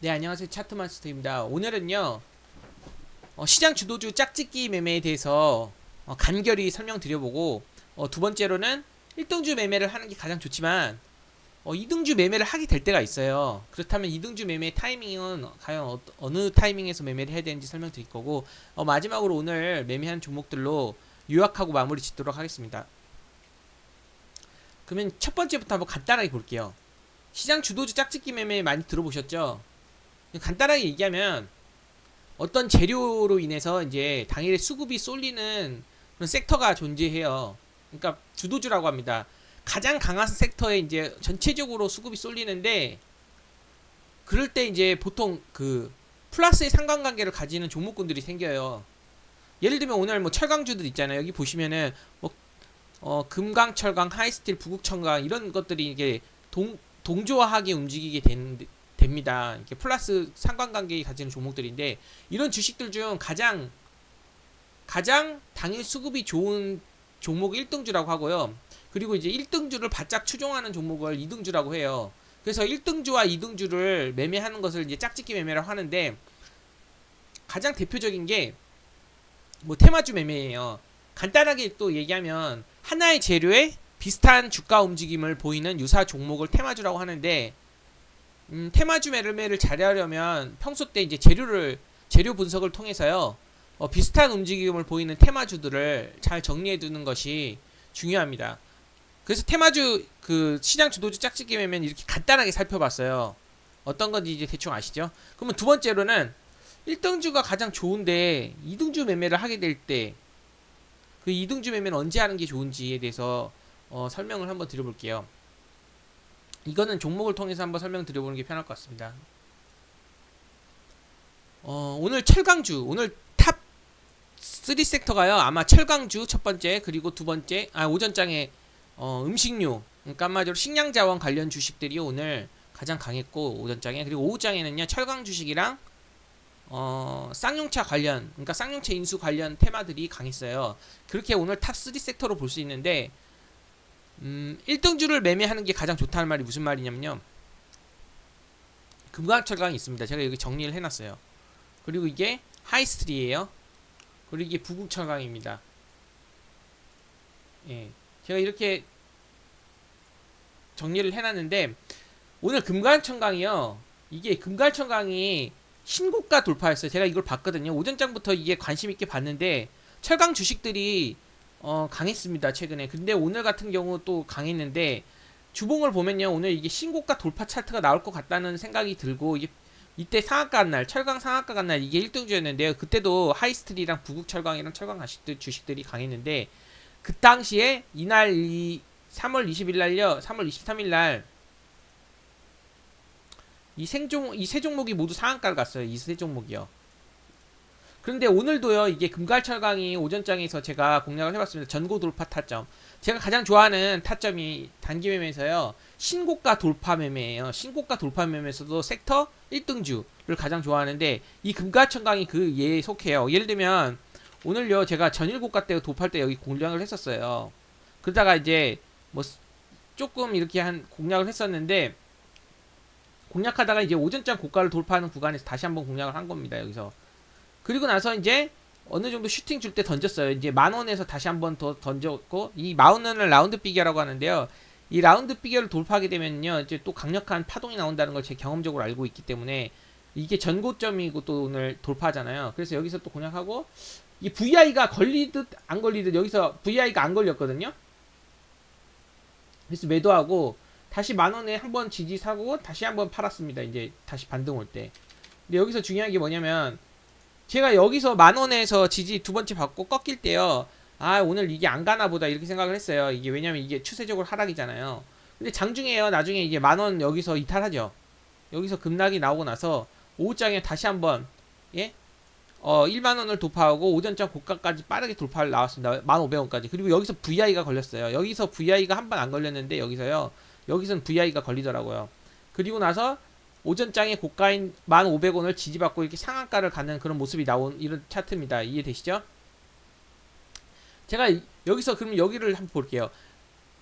네, 안녕하세요. 차트마스터입니다. 오늘은요, 시장 주도주 짝짓기 매매에 대해서 간결히 설명드려보고, 두 번째로는 1등주 매매를 하는 게 가장 좋지만, 2등주 매매를 하게 될 때가 있어요. 그렇다면 2등주 매매 타이밍은 과연 어느 타이밍에서 매매를 해야 되는지 설명드릴 거고, 마지막으로 오늘 매매한 종목들로 요약하고 마무리 짓도록 하겠습니다. 그러면 첫 번째부터 한번 간단하게 볼게요. 시장 주도주 짝짓기 매매 많이 들어보셨죠? 간단하게 얘기하면 어떤 재료로 인해서 이제 당일에 수급이 쏠리는 그런 섹터가 존재해요. 그러니까 주도주라고 합니다. 가장 강한 섹터에 이제 전체적으로 수급이 쏠리는데 그럴 때 이제 보통 그 플러스의 상관관계를 가지는 종목군들이 생겨요. 예를 들면 오늘 뭐 철강주들 있잖아요. 여기 보시면은 뭐 금강, 철강, 하이스틸, 부국천강 이런 것들이 이게 동조화하게 움직이게 됩니다. 이렇게 플러스 상관관계를 가지는 종목들인데 이런 주식들 중 가장 당일 수급이 좋은 종목 1등주라고 하고요. 그리고 이제 1등주를 바짝 추종하는 종목을 2등주라고 해요. 그래서 1등주와 2등주를 매매하는 것을 이제 짝짓기 매매라고 하는데 가장 대표적인 게 뭐 테마주 매매예요. 간단하게 또 얘기하면 하나의 재료에 비슷한 주가 움직임을 보이는 유사 종목을 테마주라고 하는데 테마주 매매를 잘하려면 평소 때 이제 재료 분석을 통해서요. 비슷한 움직임을 보이는 테마주들을 잘 정리해 두는 것이 중요합니다. 그래서 테마주 그 시장 주도주 짝짓기 매매는 이렇게 간단하게 살펴봤어요. 어떤 건지 이제 대충 아시죠? 그러면 두 번째로는 1등주가 가장 좋은데 2등주 매매를 하게 될 때 그 2등주 매매는 언제 하는 게 좋은지에 대해서 설명을 한번 드려볼게요. 이거는 종목을 통해서 한번 설명드려보는 게 편할 것 같습니다. 오늘 철강주, 오늘 탑 3 섹터가요. 아마 철강주 첫 번째, 그리고 두 번째, 오전장에 음식료, 그러니까 한마디로 식량자원 관련 주식들이 오늘 가장 강했고 오전장에, 그리고 오후장에는요 철강 주식이랑 쌍용차 관련, 그러니까 쌍용차 인수 관련 테마들이 강했어요. 그렇게 오늘 탑 3 섹터로 볼 수 있는데 1등주를 매매하는 게 가장 좋다는 말이 무슨 말이냐면요. 금강철강이 있습니다. 제가 여기 정리를 해놨어요. 그리고 이게 하이스트리예요. 그리고 이게 부국철강입니다. 예, 제가 이렇게 정리를 해놨는데 오늘 금강철강이요. 이게 금강철강이 신고가 돌파했어요. 제가 이걸 봤거든요. 오전장부터 이게 관심 있게 봤는데 철강 주식들이 강했습니다. 최근에. 근데 오늘 같은 경우 또 강했는데 주봉을 보면요. 오늘 이게 신고가 돌파 차트가 나올 것 같다는 생각이 들고 이때 상한가 간 날, 철강 상한가 간 날 이게 1등주였는데요. 그때도 하이스트리랑 부국철강이랑 철강 주식들이 강했는데 그 당시에 이날 3월 20일 날요. 3월 23일 날 이 세 종목이 모두 상한가를 갔어요. 이 세 종목이요. 그런데 오늘도요, 이게 금갈철강이 오전장에서 제가 공략을 해봤습니다. 전고 돌파 타점. 제가 가장 좋아하는 타점이 단기 매매에서요, 신고가 돌파 매매예요. 신고가 돌파 매매에서도 섹터 1등주를 가장 좋아하는데, 이 금갈철강이 그 예에 속해요. 예를 들면, 오늘요, 제가 전일고가 때 돌파할 때 여기 공략을 했었어요. 그러다가 이제, 뭐, 조금 이렇게 한 공략을 했었는데, 공략하다가 이제 오전장 고가를 돌파하는 구간에서 다시 한번 공략을 한 겁니다. 여기서. 그리고 나서 이제 어느 정도 슈팅 줄 때 던졌어요. 이제 10,000원에서 다시 한번 더 던졌고, 이 10,000원을 라운드 비결이라고 하는데요. 이 라운드 비결을 돌파하게 되면요. 이제 또 강력한 파동이 나온다는 걸 제 경험적으로 알고 있기 때문에 이게 전고점이고 또 오늘 돌파하잖아요. 그래서 여기서 또 공략하고, 이 VI가 걸리듯 안 걸리듯 여기서 VI가 안 걸렸거든요. 그래서 매도하고 다시 10,000원에 한번 지지 사고 다시 한번 팔았습니다. 이제 다시 반등 올 때. 근데 여기서 중요한 게 뭐냐면 제가 여기서 10,000원에서 지지 두 번째 받고 꺾일 때요. 오늘 이게 안 가나 보다 이렇게 생각을 했어요. 이게 왜냐면 이게 추세적으로 하락이잖아요. 근데 장중에요. 나중에 이제 10,000원 여기서 이탈하죠. 여기서 급락이 나오고 나서 오후장에 다시 한번 10,000원을 돌파하고 오전장 고가까지 빠르게 돌파를 나왔습니다. 1,500원까지. 그리고 여기서 VI가 걸렸어요. 여기서 VI가 한 번 안 걸렸는데 여기서요. 여기선 VI가 걸리더라고요. 그리고 나서 오전장의 고가인 1,500원을 지지받고 이렇게 상한가를 가는 그런 모습이 나온 이런 차트입니다. 이해되시죠? 제가 여기서 그럼 여기를 한번 볼게요.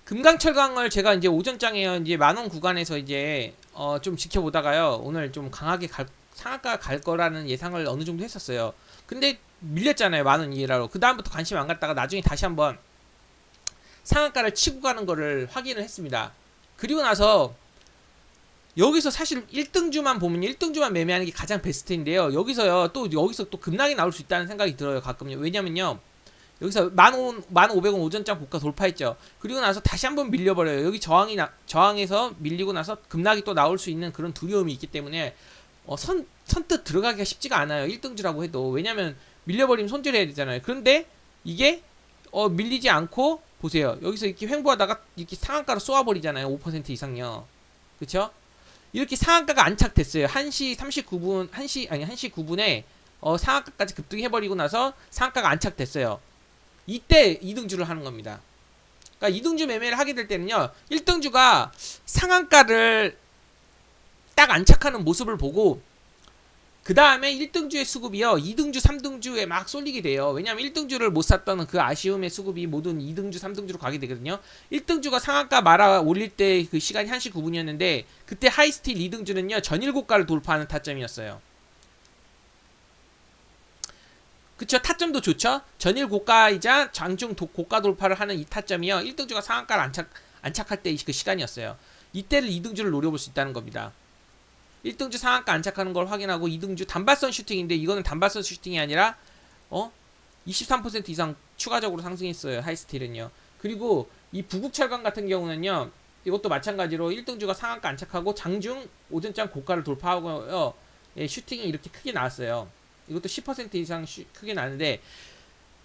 금강철강을 제가 이제 오전장에 이제 10,000원 구간에서 이제 좀 지켜보다가요. 오늘 좀 강하게 상한가 갈 거라는 예상을 어느 정도 했었어요. 근데 밀렸잖아요. 만원 이하로. 그 다음부터 관심 안 갔다가 나중에 다시 한번 상한가를 치고 가는 거를 확인을 했습니다. 그리고 나서 여기서 사실 1등주만 보면 1등주만 매매하는 게 가장 베스트인데요. 여기서 또 급락이 나올 수 있다는 생각이 들어요. 가끔요. 왜냐면요. 여기서 15,500원 오전장 고가 돌파했죠. 그리고 나서 다시 한번 밀려버려요. 여기 저항에서 밀리고 나서 급락이 또 나올 수 있는 그런 두려움이 있기 때문에 선뜻 들어가기가 쉽지가 않아요. 1등주라고 해도. 왜냐면 밀려버리면 손절해야 되잖아요. 그런데 이게 밀리지 않고 보세요. 여기서 이렇게 횡보하다가 이렇게 상한가로 쏘아버리잖아요. 5% 이상요. 그쵸? 이렇게 상한가가 안착됐어요. 1시 39분, 1시 9분에 상한가까지 급등해버리고 나서 상한가가 안착됐어요. 이때 2등주를 하는 겁니다. 그러니까 2등주 매매를 하게 될 때는요. 1등주가 상한가를 딱 안착하는 모습을 보고 그 다음에 1등주의 수급이요. 2등주, 3등주에 막 쏠리게 돼요. 왜냐면 1등주를 못 샀던 그 아쉬움의 수급이 모든 2등주, 3등주로 가게 되거든요. 1등주가 상한가 말아 올릴 때 그 시간이 1시 9분이었는데 그때 하이스틸 2등주는요. 전일 고가를 돌파하는 타점이었어요. 그쵸? 타점도 좋죠? 전일 고가이자 장중 고가 돌파를 하는 이 타점이요. 1등주가 상한가를 안착할 때 그 시간이었어요. 이때를 2등주를 노려볼 수 있다는 겁니다. 1등주 상한가 안착하는 걸 확인하고 2등주 단발선 슈팅인데 이거는 단발선 슈팅이 아니라 23% 이상 추가적으로 상승했어요. 하이스틸은요. 그리고 이 부국철강 같은 경우는요. 이것도 마찬가지로 1등주가 상한가 안착하고 장중 오전장 고가를 돌파하고요. 예, 슈팅이 이렇게 크게 나왔어요. 이것도 10% 이상 크게 나는데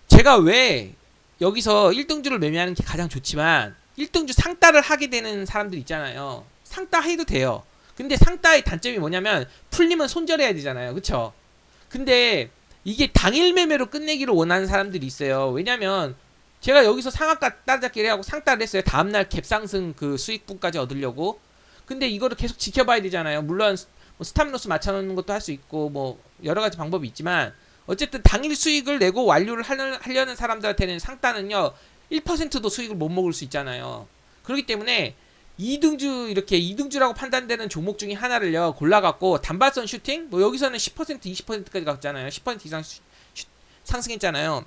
제가 왜 여기서 1등주를 매매하는 게 가장 좋지만 1등주 상따를 하게 되는 사람들 있잖아요. 상따 해도 돼요. 근데 상따의 단점이 뭐냐면 풀리면 손절해야 되잖아요. 그쵸? 근데 이게 당일 매매로 끝내기를 원하는 사람들이 있어요. 왜냐면 제가 여기서 상한가 따라잡기를 하고 상따를 했어요. 다음날 갭상승 그 수익분까지 얻으려고. 근데 이거를 계속 지켜봐야 되잖아요. 물론 뭐 스탑로스 맞춰놓는 것도 할 수 있고 뭐 여러가지 방법이 있지만 어쨌든 당일 수익을 내고 완료를 하려는 사람들한테는 상따는요 1%도 수익을 못 먹을 수 있잖아요. 그렇기 때문에 2등주 이렇게 2등주라고 판단되는 종목 중에 하나를요 골라갖고 단발선 슈팅 뭐 여기서는 10% 20%까지 갔잖아요. 10% 이상 상승했잖아요.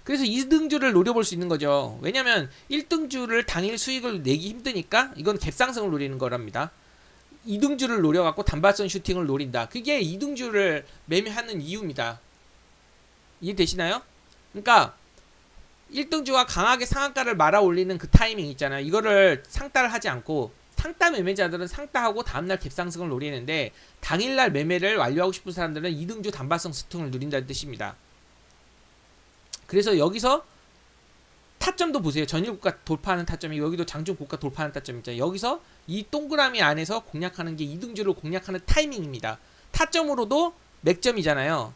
그래서 2등주를 노려볼 수 있는 거죠. 왜냐면 1등주를 당일 수익을 내기 힘드니까 이건 갭상승을 노리는 거랍니다. 2등주를 노려갖고 단발선 슈팅을 노린다. 그게 2등주를 매매하는 이유입니다. 이해되시나요? 그러니까 1등주가 강하게 상한가를 말아 올리는 그 타이밍 있잖아요. 이거를 상따를 하지 않고 상따 매매자들은 상따하고 다음날 갭상승을 노리는데 당일날 매매를 완료하고 싶은 사람들은 2등주 단발성 슈팅을 누린다는 뜻입니다. 그래서 여기서 타점도 보세요. 전일고가 돌파하는 타점이 여기도 장중고가 돌파하는 타점 있잖아요. 여기서 이 동그라미 안에서 공략하는 게 2등주를 공략하는 타이밍입니다. 타점으로도 맥점이잖아요.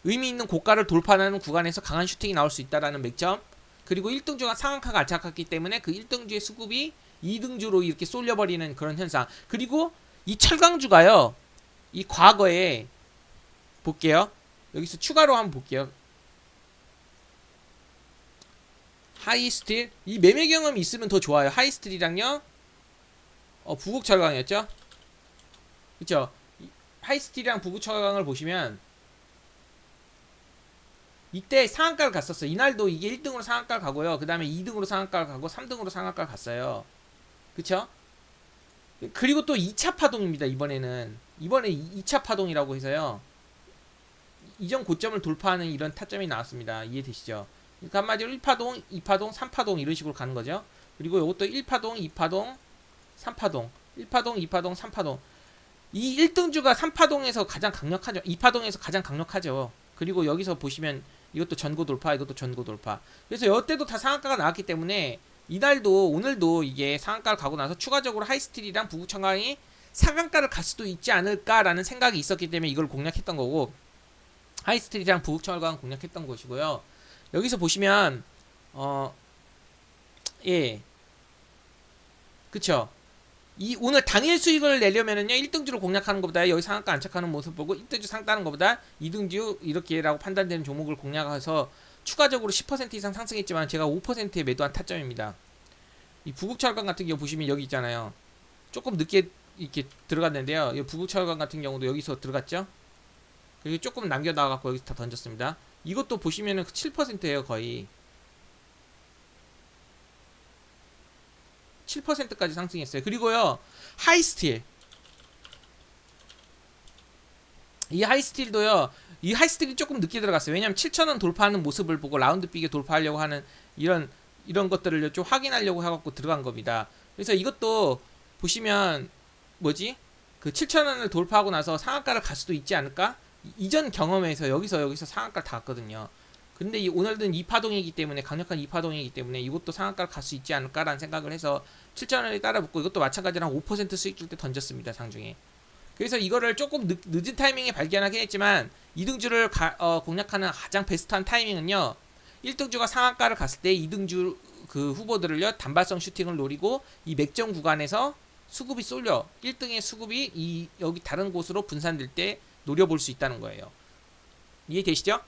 의미 있는 고가를 돌파하는 구간에서 강한 슈팅이 나올 수 있다라는 맥점. 그리고 1등주가 상한가가 안착했기 때문에 그 1등주의 수급이 2등주로 이렇게 쏠려버리는 그런 현상. 그리고 이 철강주가요. 이 과거에 볼게요. 여기서 추가로 한번 볼게요. 하이스틸 이 매매 경험이 있으면 더 좋아요. 하이스틸이랑요 부국철강이었죠. 그쵸. 하이스틸이랑 부국철강을 보시면 이때 상한가를 갔었어요. 이날도 이게 1등으로 상한가를 가고요. 그 다음에 2등으로 상한가를 가고 3등으로 상한가를 갔어요. 그쵸. 그리고 또 2차 파동입니다. 이번에 2차 파동이라고 해서요 이전 고점을 돌파하는 이런 타점이 나왔습니다. 이해되시죠? 그러니까 한마디로 1파동, 2파동, 3파동 이런 식으로 가는 거죠. 그리고 이것도 1파동, 2파동, 3파동 1파동, 2파동, 3파동 이 1등주가 3파동에서 가장 강력하죠. 2파동에서 가장 강력하죠. 그리고 여기서 보시면 이것도 전고 돌파, 이것도 전고 돌파. 그래서 이때도 다 상한가가 나왔기 때문에 이날도 오늘도 이게 상한가를 가고 나서 추가적으로 하이스틸이랑 부국철강이 상한가를 갈 수도 있지 않을까라는 생각이 있었기 때문에 이걸 공략했던 거고 하이스틸이랑 부국철강 공략했던 것이고요. 여기서 보시면 예 그쵸. 이 오늘 당일 수익을 내려면은요 1등주를 공략하는 것보다 여기 상한가 안착하는 모습 보고 1등주 상따는 것보다 2등주 이렇게라고 판단되는 종목을 공략해서 추가적으로 10% 이상 상승했지만 제가 5%에 매도한 타점입니다. 이 부국철강 같은 경우 보시면 여기 있잖아요. 조금 늦게 이렇게 들어갔는데요. 이 부부철강 같은 경우도 여기서 들어갔죠. 그리고 조금 남겨 나가고 여기서 다 던졌습니다. 이것도 보시면은 7%예요. 거의 7%까지 상승했어요. 그리고요, 하이스틸, 이 하이스틸도요, 이 하이스틸이 조금 늦게 들어갔어요. 왜냐면 7,000원 돌파하는 모습을 보고 라운드 빅에 돌파하려고 하는 이런 것들을 좀 확인하려고 해갖고 들어간 겁니다. 그래서 이것도 보시면 뭐지? 그 7,000원을 돌파하고 나서 상한가를 갈 수도 있지 않을까? 이전 경험에서 여기서 상한가를 다 갔거든요. 근데 오늘은 2파동이기 때문에, 강력한 2파동이기 때문에 이것도 상한가를 갈 수 있지 않을까라는 생각을 해서 7,000원에 따라붙고, 이것도 마찬가지로 한 5% 수익 줄 때 던졌습니다. 장중에. 그래서 이거를 조금 늦은 타이밍에 발견하긴 했지만, 2등주를 공략하는 가장 베스트한 타이밍은요, 1등주가 상한가를 갔을 때 2등주 그 후보들을요, 단발성 슈팅을 노리고 이 맥점 구간에서 수급이 쏠려 1등의 수급이 여기 다른 곳으로 분산될 때 노려볼 수 있다는 거예요. 이해되시죠?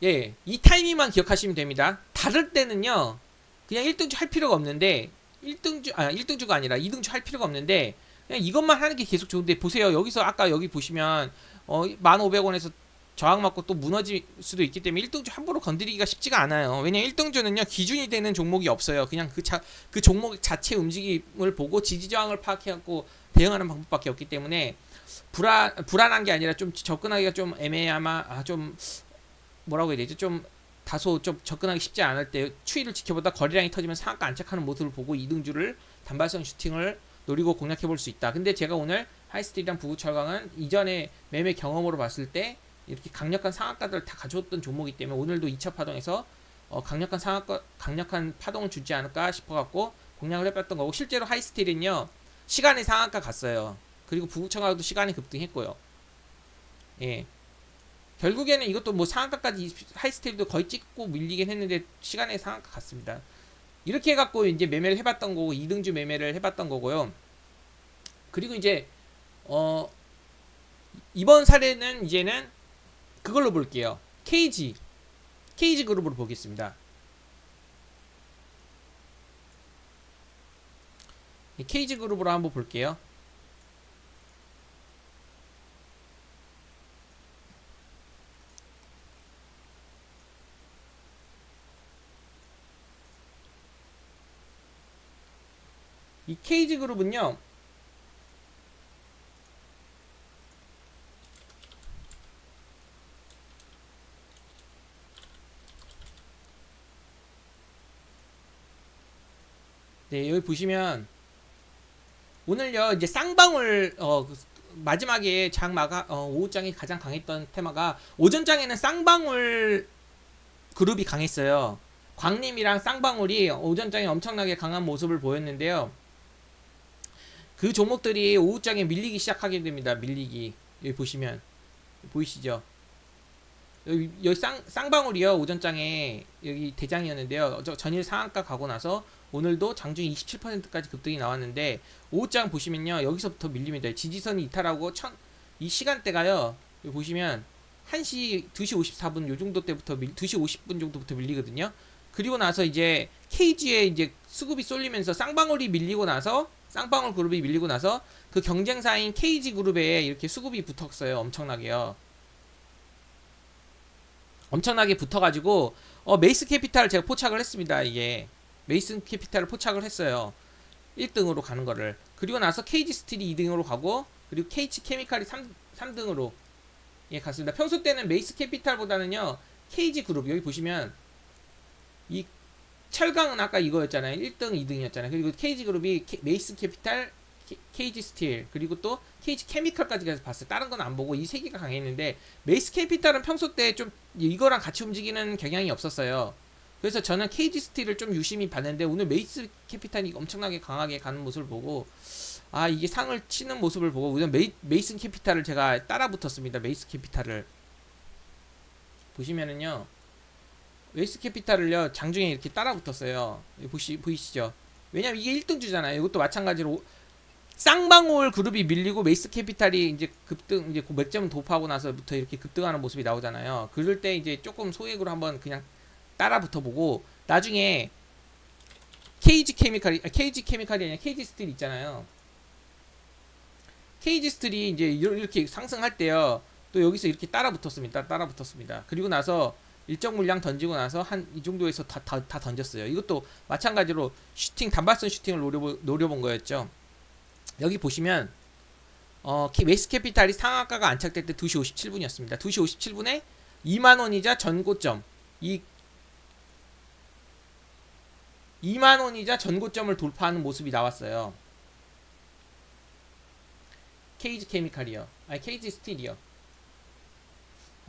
예, 이 타이밍만 기억하시면 됩니다. 다를 때는요, 그냥 1등주 할 필요가 없는데, 1등주가 아니라 2등주 할 필요가 없는데, 그냥 이것만 하는 게 계속 좋은데, 보세요. 여기서 아까 여기 보시면 1,500원에서 저항 맞고 또 무너질 수도 있기 때문에 1등주 함부로 건드리기가 쉽지가 않아요. 왜냐면 1등주는요, 기준이 되는 종목이 없어요. 그냥 그 종목 자체 움직임을 보고 지지저항을 파악해갖고 대응하는 방법밖에 없기 때문에, 불안한 게 아니라 좀 접근하기가 좀 좀 뭐라고 해야 되지? 좀 다소 좀 접근하기 쉽지 않을 때 추이를 지켜보다 거래량이 터지면 상한가 안착하는 모습을 보고 2등주를 단발성 슈팅을 노리고 공략해 볼 수 있다. 근데 제가 오늘 하이스틸이랑 부부철강은 이전에 매매 경험으로 봤을 때 이렇게 강력한 상한가들을 다 가져왔던 종목이기 때문에 오늘도 2차 파동에서 강력한 파동을 주지 않을까 싶어갖고 공략을 해봤던 거고, 실제로 하이스틸은요, 시간에 상한가 갔어요. 그리고 부부철강도 시간에 급등했고요. 예. 결국에는 이것도 뭐 상한가까지 하이스테이도 거의 찍고 밀리긴 했는데 시간에 상한가 갔습니다. 이렇게 해갖고 이제 매매를 해봤던 거고, 2등주 매매를 해봤던 거고요. 그리고 이제 이번 사례는 이제는 그걸로 볼게요. KG 그룹으로 보겠습니다. KG 그룹으로 한번 볼게요. 이 KG 그룹은요, 네, 여기 보시면 오늘요, 이제 쌍방울 마지막에 오후장이 가장 강했던 테마가, 오전장에는 쌍방울 그룹이 강했어요. 광림이랑 쌍방울이 오전장에 엄청나게 강한 모습을 보였는데요. 그 종목들이 오후장에 밀리기 시작하게 됩니다. 밀리기. 여기 보시면 보이시죠? 여기 쌍방울이요, 오전장에 여기 대장이었는데요. 전일 상한가 가고 나서 오늘도 장중에 27%까지 급등이 나왔는데, 오후장 보시면요, 여기서부터 밀립니다. 지지선이 이탈하고 이 시간대가요, 여기 보시면 1시 2시 54분 요 정도 때부터 2시 50분 정도부터 밀리거든요. 그리고 나서 이제 KG에 이제 수급이 쏠리면서 쌍방울 그룹이 밀리고 나서 그 경쟁사인 KG 그룹에 이렇게 수급이 붙었어요. 엄청나게 붙어가지고 메이스 캐피탈 제가 포착을 했습니다. 이게 메이스 캐피탈을 포착을 했어요. 1등으로 가는 거를. 그리고 나서 KG 스틸이 2등으로 가고, 그리고 KG 케미칼이 3등으로 갔습니다. 평소 때는 메이스 캐피탈보다는요, KG 그룹, 여기 보시면 이 철강은 아까 이거였잖아요. 1등, 2등이었잖아요. 그리고 KG 그룹이 메이스 캐피탈, KG 스틸, 그리고 또 KG 케미칼까지 가서 봤어요. 다른 건 안 보고 이 세 개가 강했는데, 메이스 캐피탈은 평소 때 좀 이거랑 같이 움직이는 경향이 없었어요. 그래서 저는 KG 스틸을 좀 유심히 봤는데, 오늘 메이스 캐피탈이 엄청나게 강하게 가는 모습을 보고, 이게 상을 치는 모습을 보고 우선 메이스 캐피탈을 제가 따라 붙었습니다. 메이스 캐피탈을 보시면은요, 메이스 캐피탈을요, 장중에 이렇게 따라 붙었어요. 보이시죠? 왜냐면 이게 1등주잖아요. 이것도 마찬가지로 쌍방울 그룹이 밀리고 메이스 캐피탈이 이제 이제 그 맥점 도파하고 나서부터 이렇게 급등하는 모습이 나오잖아요. 그럴 때 이제 조금 소액으로 한번 그냥 따라 붙어보고, 나중에 KG 케미칼이 아니라 KG 스틸 있잖아요. KG 스틸이 이제 이렇게 상승할 때요. 또 여기서 이렇게 따라 붙었습니다. 그리고 나서 일정 물량 던지고 나서 한 이 정도에서 다 던졌어요. 이것도 마찬가지로 단발성 슈팅을 노려본 거였죠. 여기 보시면 웨이스 캐피탈이 상한가가 안착될 때 2시 57분이었습니다. 2시 57분에 2만원이자 전고점 2만원이자 전고점을 돌파하는 모습이 나왔어요. KG 케미칼이요. 아니 KG 스틸이요.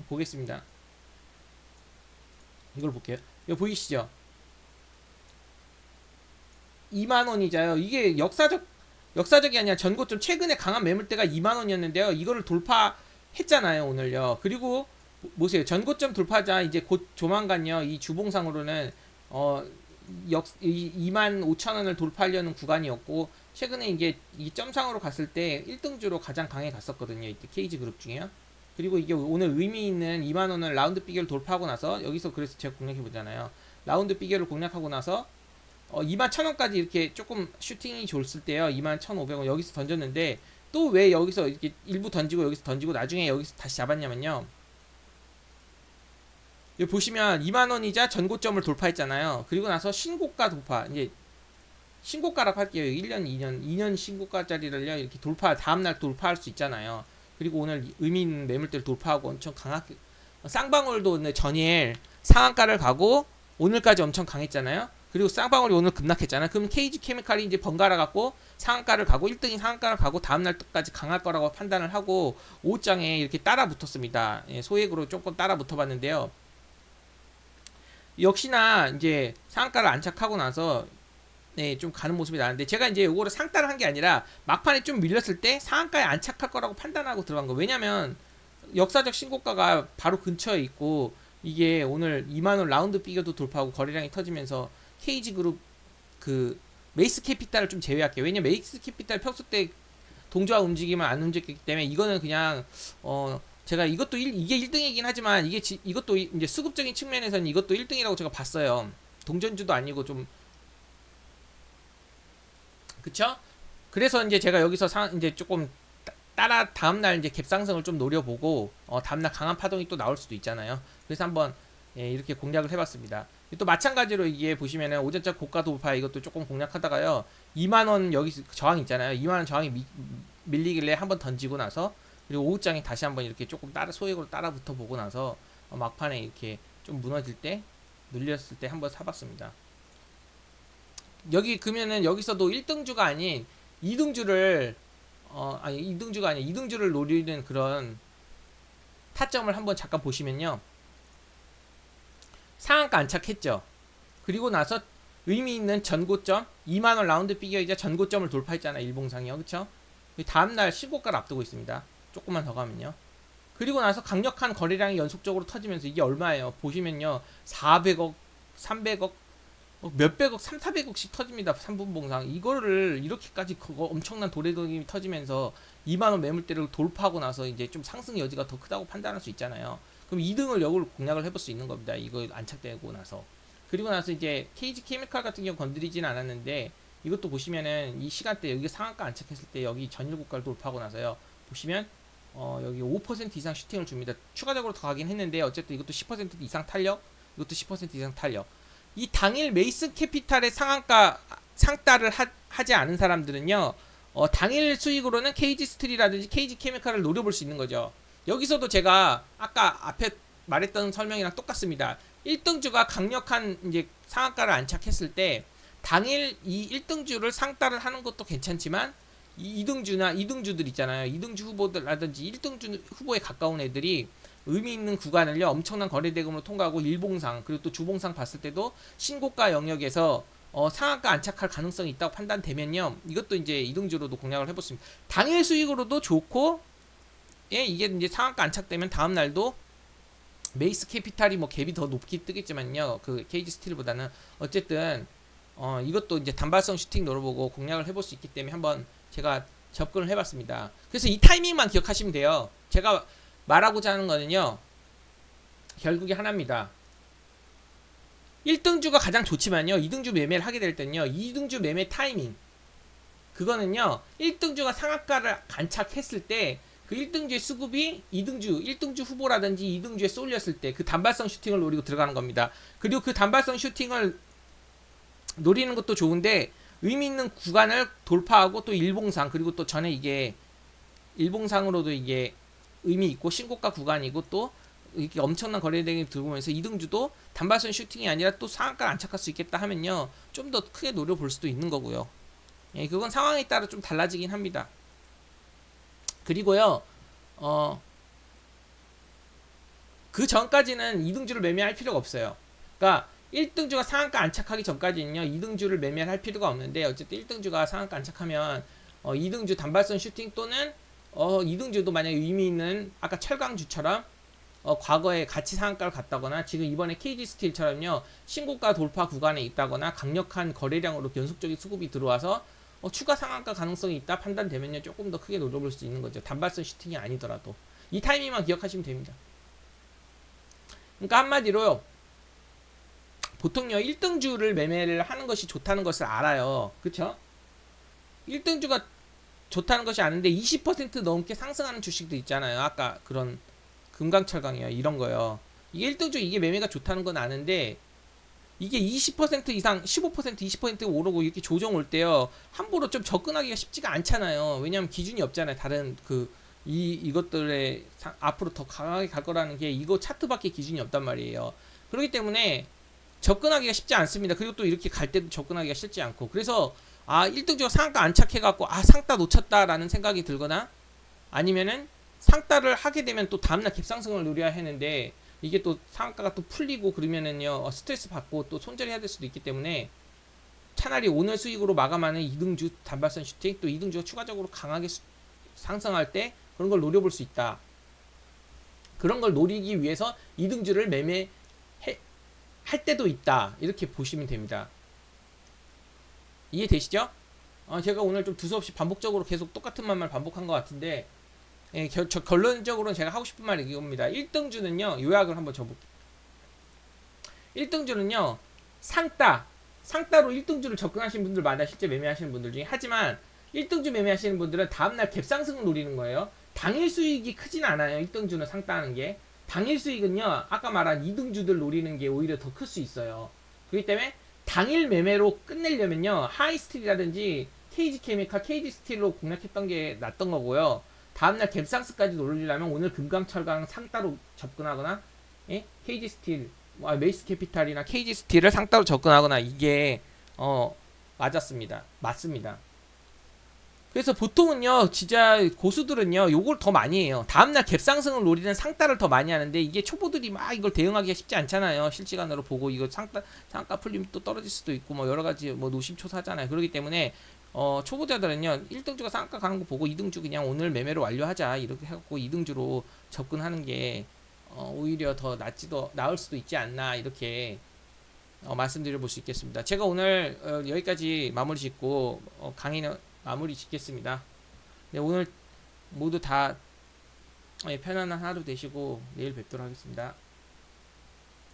보겠습니다. 이걸 볼게요. 이거 보이시죠? 2만원이자요. 이게 역사적이 아니라 전고점 최근에 강한 매물대가 2만원이었는데요. 이거를 돌파했잖아요. 오늘요. 그리고 보세요. 전고점 돌파자 이제 곧 조만간요. 이 주봉상으로는 25,000원을 돌파하려는 구간이었고 최근에 이게 이 점상으로 갔을 때 1등주로 가장 강해 갔었거든요. 이때 KG 그룹 중에요. 그리고 이게 오늘 의미 있는 2만원을 라운드 비교를 돌파하고 나서 여기서 그래서 제가 공략해 보잖아요. 라운드 비교를 공략하고 나서 21,000원까지 이렇게 조금 슈팅이 줬을 때요. 21,500원 여기서 던졌는데 또 왜 여기서 이렇게 일부 던지고 여기서 던지고 나중에 여기서 다시 잡았냐면요. 여기 보시면 2만원이자 전고점을 돌파했잖아요. 그리고 나서 신고가 돌파 이제 신고가라고 할게요. 1년, 2년 신고가짜리를요. 이렇게 다음날 돌파할 수 있잖아요. 그리고 오늘 의미 있는 매물대를 돌파하고 엄청 강하게 쌍방울도 전일 상한가를 가고 오늘까지 엄청 강했잖아요. 그리고 쌍방울이 오늘 급락했잖아요. 그럼 KG 케미칼이 이제 번갈아 갖고 상한가를 가고 1등이 상한가를 가고 다음날까지 강할 거라고 판단을 하고 5장에 이렇게 따라 붙었습니다. 예, 소액으로 조금 따라 붙어 봤는데요. 역시나 이제 상한가를 안착하고 나서 네, 좀 가는 모습이 나는데 제가 이제 요거를 상따를 한 게 아니라 막판에 좀 밀렸을 때 상한가에 안착할 거라고 판단하고 들어간 거. 왜냐면 역사적 신고가가 바로 근처에 있고 이게 오늘 2만원 라운드 비교도 돌파하고 거래량이 터지면서 KG그룹 그 메이스 캐피탈을 좀 제외할게요. 왜냐면 메이스 캐피탈 평소 때 동조화 움직임을 안 움직였기 때문에 이거는 그냥 제가 이것도 이게 1등이긴 하지만 이것도 이제 수급적인 측면에서는 이것도 1등이라고 제가 봤어요. 동전주도 아니고 좀 그쵸? 그래서 이제 제가 여기서 이제 조금 다음날 이제 갭상승을 좀 노려보고 다음날 강한 파동이 또 나올 수도 있잖아요. 그래서 한번 이렇게 공략을 해봤습니다. 또 마찬가지로 이게 보시면은 오전자 고가 돌파 이것도 조금 공략하다가요 2만원 여기 저항 있잖아요. 2만원 저항이 밀리길래 한번 던지고 나서 그리고 오후장에 다시 한번 이렇게 조금 소액으로 따라 붙어 보고 나서 막판에 이렇게 좀 무너질 때 눌렸을 때 한번 사봤습니다. 여기 그러면은 여기서도 1등주가 아닌 2등주를 2등주를 노리는 그런 타점을 한번 잠깐 보시면요. 상한가 안착했죠. 그리고 나서 의미 있는 전고점 2만원 라운드 비교이자 전고점을 돌파했잖아요. 일봉상이요. 그쵸? 다음날 신고가를 앞두고 있습니다. 조금만 더 가면요. 그리고 나서 강력한 거래량이 연속적으로 터지면서 이게 얼마예요? 보시면요. 400억, 300억, 몇백억, 3, 400억씩 터집니다. 3분봉상. 이거를 이렇게까지 엄청난 도래동이 터지면서 2만원 매물대를 돌파하고 나서 이제 좀 상승 여지가 더 크다고 판단할 수 있잖아요. 그럼 2등을 역으로 공략을 해볼 수 있는 겁니다. 이거 안착되고 나서. 그리고 나서 이제 KG 케미칼 같은 경우 건드리진 않았는데 이것도 보시면은 이 시간대 여기 상한가 안착했을 때 여기 전일 고가를 돌파하고 나서요. 보시면 여기 5% 이상 슈팅을 줍니다. 추가적으로 더 가긴 했는데 어쨌든 이것도 10% 이상 탄력, 이것도 10% 이상 탄력. 이 당일 메이스 캐피탈의 상따를 하지 않은 사람들은요, 당일 수익으로는 KG 스틸이라든지 KG 케미칼을 노려볼 수 있는 거죠. 여기서도 제가 아까 앞에 말했던 설명이랑 똑같습니다. 1등주가 강력한 이제 상한가를 안착했을 때 당일 이 1등주를 상따를 하는 것도 괜찮지만 2등주들 있잖아요. 2등주 후보들라든지 1등주 후보에 가까운 애들이 의미 있는 구간을요 엄청난 거래대금으로 통과하고 일봉상 그리고 또 주봉상 봤을 때도 신고가 영역에서 상한가 안착할 가능성이 있다고 판단되면요 이것도 이제 이등주로도 공략을 해봤습니다. 당일 수익으로도 좋고 이게 이제 상한가 안착되면 다음 날도 메이스 캐피탈이 뭐 갭이 더 높게 뜨겠지만요 그 KG 스틸보다는 어쨌든 이것도 이제 단발성 슈팅 노려보고 공략을 해볼 수 있기 때문에 한번 제가 접근을 해봤습니다. 그래서 이 타이밍만 기억하시면 돼요. 제가 말하고자 하는 거는요 결국에 하나입니다. 1등주가 가장 좋지만요. 2등주 매매를 하게 될 때는요. 2등주 매매 타이밍. 그거는요. 1등주가 상한가를 안착했을 때 그 1등주의 수급이 1등주 후보라든지 2등주에 쏠렸을 때 그 단발성 슈팅을 노리고 들어가는 겁니다. 그리고 그 단발성 슈팅을 노리는 것도 좋은데 의미 있는 구간을 돌파하고 또 일봉상 그리고 또 전에 이게 일봉상으로도 이게 의미 있고 신고가 구간이고 또 이렇게 엄청난 거래량이 들어오면서 2등주도 단발성 슈팅이 아니라 또 상한가 안착할 수 있겠다 하면요. 좀 더 크게 노려볼 수도 있는 거고요. 예, 그건 상황에 따라 좀 달라지긴 합니다. 그리고요. 그 전까지는 2등주를 매매할 필요가 없어요. 그러니까 1등주가 상한가 안착하기 전까지는요. 2등주를 매매할 필요가 없는데 어쨌든 1등주가 상한가 안착하면 2등주 단발성 슈팅 또는 2등주도 만약에 의미 있는 아까 철강주처럼 과거에 같이 상한가를 갔다거나 지금 이번에 KG스틸처럼요. 신고가 돌파 구간에 있다거나 강력한 거래량으로 연속적인 수급이 들어와서 추가 상한가 가능성이 있다 판단되면요. 조금 더 크게 노려볼 수 있는 거죠. 단발성 슈팅이 아니더라도. 이 타이밍만 기억하시면 됩니다. 그러니까 한마디로요. 보통요. 1등주를 매매를 하는 것이 좋다는 것을 알아요. 그쵸? 1등주가 좋다는 것이 아는데 20% 넘게 상승하는 주식도 있잖아요. 아까 그런 금강철강이요. 이런 거요. 이게 1등주 이게 매매가 좋다는 건 아는데 이게 20% 이상 15% 20% 오르고 이렇게 조정 올 때요. 함부로 좀 접근하기가 쉽지가 않잖아요. 왜냐하면 기준이 없잖아요. 다른 이것들의 앞으로 더 강하게 갈 거라는 게 이거 차트밖에 기준이 없단 말이에요. 그렇기 때문에 접근하기가 쉽지 않습니다. 그리고 또 이렇게 갈 때도 접근하기가 쉽지 않고 그래서 1등주가 상한가 안착해갖고 상따 놓쳤다라는 생각이 들거나 아니면은 상따를 하게 되면 또 다음날 갭상승을 노려야 하는데 이게 또 상한가가 또 풀리고 그러면은요 스트레스 받고 또 손절해야 될 수도 있기 때문에 차라리 오늘 수익으로 마감하는 2등주 단발성 슈팅 또 2등주가 추가적으로 강하게 상승할 때 그런 걸 노려볼 수 있다. 그런 걸 노리기 위해서 2등주를 매매할 때도 있다. 이렇게 보시면 됩니다. 이해되시죠? 제가 오늘 좀 두서없이 반복적으로 계속 똑같은 말만 반복한 것 같은데 결론적으로는 제가 하고 싶은 말이 이겁니다. 1등주는요. 요약을 한번 줘볼게요. 1등주는요. 상따로 1등주를 접근하시는 분들 많아 실제 매매하시는 분들 중에 하지만 1등주 매매하시는 분들은 다음날 갭상승을 노리는 거예요. 당일 수익이 크진 않아요. 1등주는 상따하는 게. 당일 수익은요. 아까 말한 2등주들 노리는 게 오히려 더 클 수 있어요. 그렇기 때문에 당일 매매로 끝내려면요. 하이스틸이라든지 KG케미칼, KG스틸로 공략했던 게 낫던 거고요. 다음날 갭상승까지 노리려면 오늘 금강철강 상따로 접근하거나 KG스틸, 메이스캐피탈이나 KG스틸을 상따로 접근하거나 이게 맞습니다. 그래서 보통은요 진짜 고수들은요 요걸 더 많이 해요. 다음날 갭상승을 노리는 상따를 더 많이 하는데 이게 초보들이 막 이걸 대응하기가 쉽지 않잖아요. 실시간으로 보고 이거 상따 풀리면 또 떨어질 수도 있고 뭐 여러가지 뭐 노심초사하잖아요. 그렇기 때문에 초보자들은요 1등주가 상한가 가는 거 보고 2등주 그냥 오늘 매매를 완료하자 이렇게 해갖고 2등주로 접근하는 게 오히려 더 나을 수도 있지 않나 이렇게 말씀드려 볼 수 있겠습니다. 제가 오늘 여기까지 마무리 짓고 강의는 마무리 짓겠습니다. 네, 오늘 모두 다 편안한 하루 되시고 내일 뵙도록 하겠습니다.